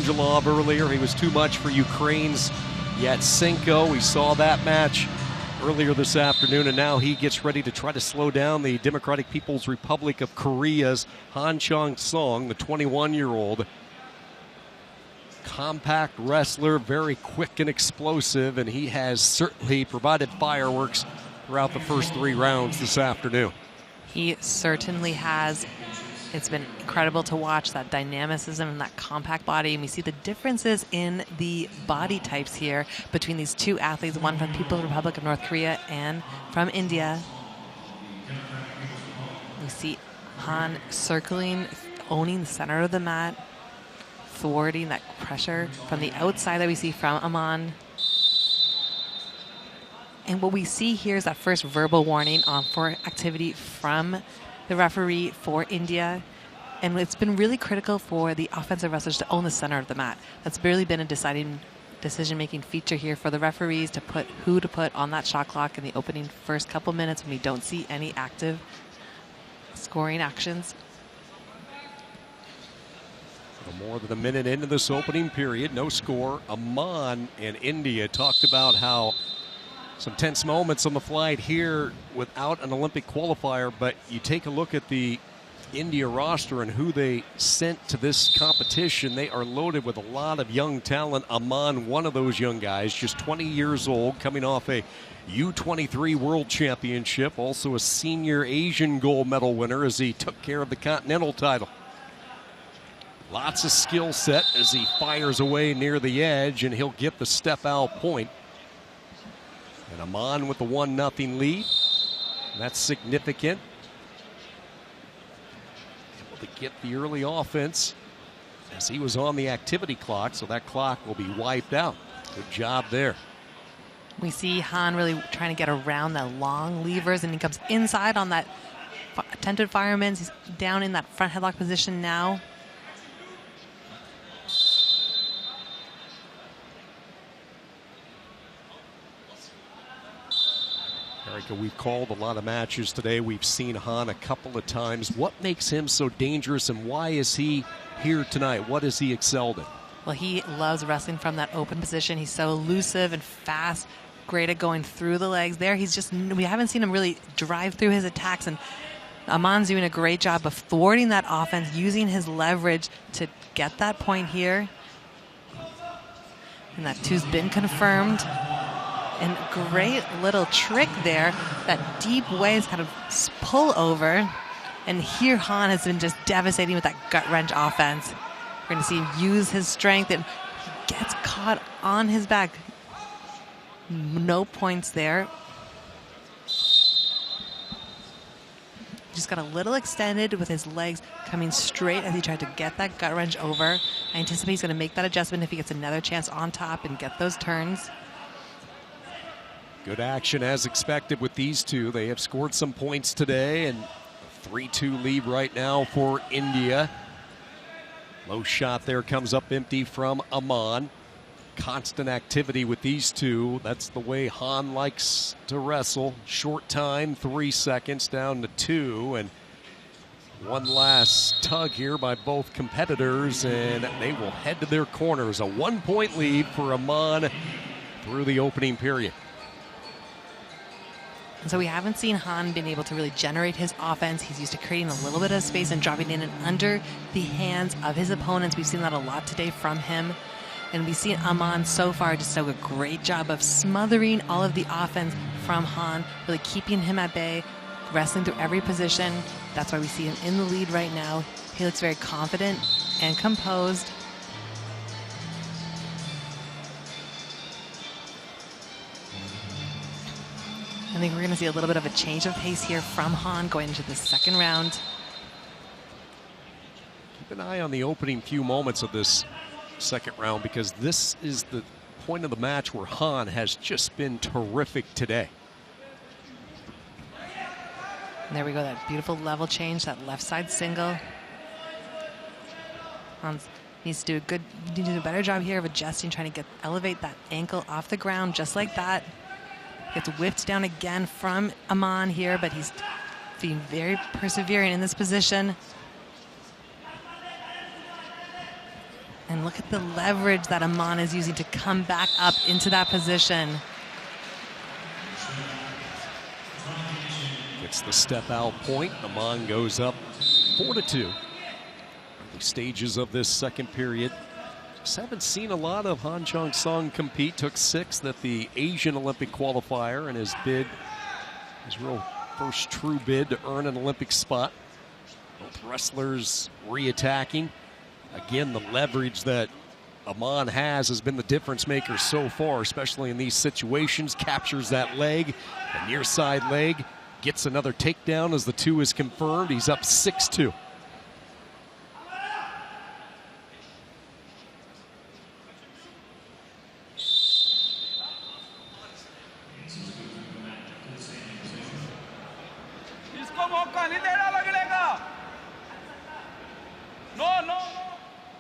Angelov earlier. He was too much for Ukraine's Yatsenko. We saw that match earlier this afternoon, and now he gets ready to try to slow down the Democratic People's Republic of Korea's Han Chongsong, the 21-year-old. Compact wrestler, very quick and explosive, and he has certainly provided fireworks throughout the first 3 rounds this afternoon. He certainly has. It's been incredible to watch that dynamicism and that compact body. And we see the differences in the body types here between these two athletes, one from the People's Republic of North Korea and from India. We see Han circling, owning the center of the mat, thwarting that pressure from the outside that we see from Aman. And what we see here is that first verbal warning for activity from the referee for India. And it's been really critical for the offensive wrestlers to own the center of the mat. That's barely been a decision-making feature here for the referees to put who to put on that shot clock in the opening first couple minutes when we don't see any active scoring actions. More than a minute into this opening period, no score. Aman and India talked about how some tense moments on the flight here without an Olympic qualifier, but you take a look at the India roster and who they sent to this competition. They are loaded with a lot of young talent. Aman, one of those young guys, just 20 years old, coming off a U23 World Championship, also a senior Asian gold medal winner as he took care of the Continental title. Lots of skill set as he fires away near the edge, and he'll get the step out point. And Aman with the 1-0 lead. That's significant. Able to get the early offense as he was on the activity clock, so that clock will be wiped out. Good job there. We see Han really trying to get around the long levers, and he comes inside on that attempted fireman. He's down in that front headlock position now. We've called a lot of matches today. We've seen Han a couple of times. What makes him so dangerous, and why is he here tonight? What has he excelled in? Well, he loves wrestling from that open position. He's so elusive and fast, great at going through the legs there. We haven't seen him really drive through his attacks, and Aman's doing a great job of thwarting that offense, using his leverage to get that point here. And that two's been confirmed. And great little trick there, that deep waist kind of pull over. And here Han has been just devastating with that gut wrench offense. We're going to see him use his strength, and he gets caught on his back. No points there. Just got a little extended with his legs coming straight as he tried to get that gut wrench over. I anticipate he's going to make that adjustment if he gets another chance on top and get those turns. Good action as expected with these two. They have scored some points today, and a 3-2 lead right now for India. Low shot there comes up empty from Aman. Constant activity with these two. That's the way Han likes to wrestle. Short time, 3 seconds down to 2, and one last tug here by both competitors, and they will head to their corners. A 1-point lead for Aman through the opening period. And so we haven't seen Han been able to really generate his offense. He's used to creating a little bit of space and dropping in and under the hands of his opponents. We've seen that a lot today from him. And we've seen Aman so far just do a great job of smothering all of the offense from Han, really keeping him at bay, wrestling through every position. That's why we see him in the lead right now. He looks very confident and composed. I think we're going to see a little bit of a change of pace here from Han going into the second round. Keep an eye on the opening few moments of this second round, because this is the point of the match where Han has just been terrific today. And there we go, that beautiful level change, that left side single. Han needs to do a better job here of adjusting, trying to elevate that ankle off the ground just like that. Gets whipped down again from Aman here, but he's being very persevering in this position. And look at the leverage that Aman is using to come back up into that position. Gets the step out point. Aman goes up 4-2. Early stages of this second period. Just haven't seen a lot of Han Chongsong compete. Took 6th at the Asian Olympic qualifier in his bid, his real first true bid to earn an Olympic spot. Both wrestlers re-attacking. Again, the leverage that Aman has been the difference maker so far, especially in these situations. Captures that leg, the near side leg, gets another takedown as the 2 is confirmed. He's up 6-2.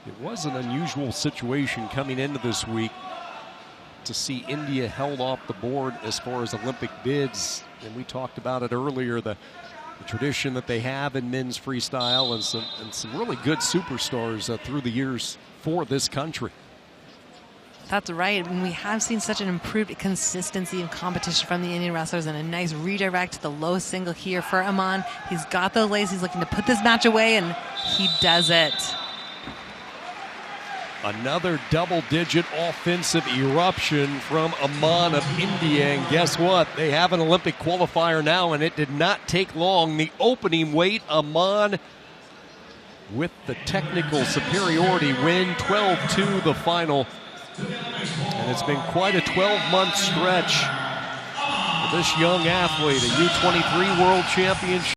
It was an unusual situation coming into this week to see India held off the board as far as Olympic bids. And we talked about it earlier, the tradition that they have in men's freestyle and some really good superstars through the years for this country. That's right. And we have seen such an improved consistency in competition from the Indian wrestlers, and a nice redirect to the low single here for Aman. He's got the legs. He's looking to put this match away, and he does it. Another double-digit offensive eruption from Aman of India. And guess what? They have an Olympic qualifier now, and it did not take long. The opening weight, Aman with the technical superiority win, 12-2 the final. And it's been quite a 12-month stretch for this young athlete, a U23 World Championship.